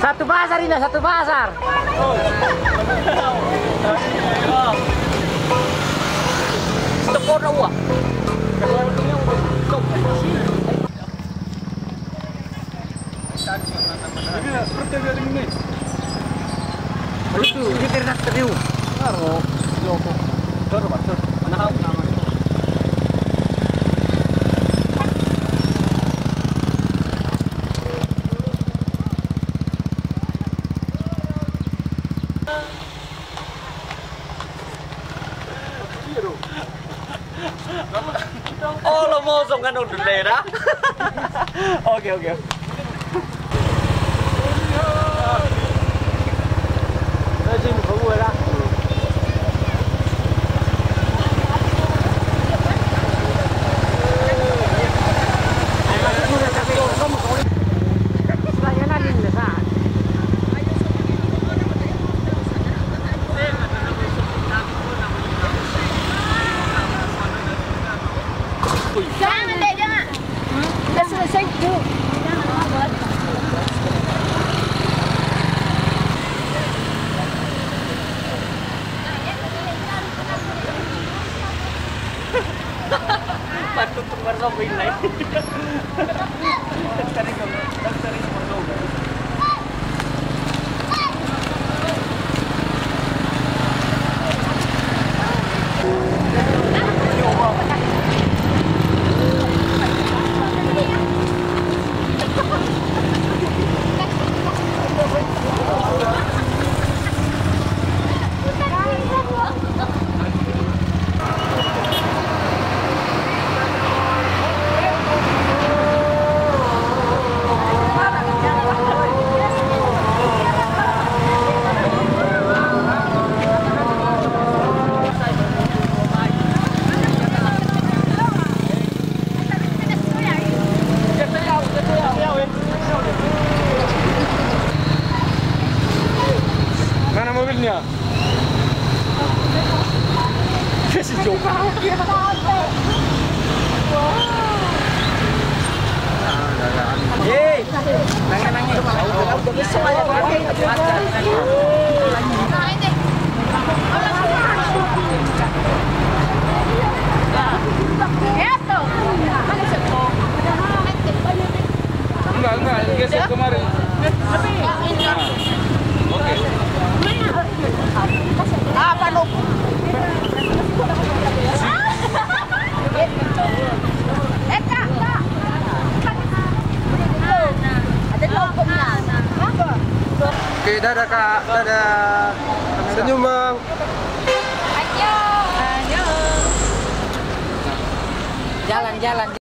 Satu pasar ini, satu pasar. Stop na uang. Itu kita nak teriu. Aro, loko. Baru baru. Mana kau nama? Oh, lo mosong kan udah lera. Oke. Sini bawa lah. Jangan deh, jangan. Udah selesai Bu. Patut bersobain lagi. Daftarin bersobain. Mana mobilnya? Kasih joka. Yeay, nangis. Enggak, geser kemarin. Oke. Apa lu? Kak. Ada logonya. Oke, dadah Kak, dadah. Senyum Bang. Ayo. Jalan.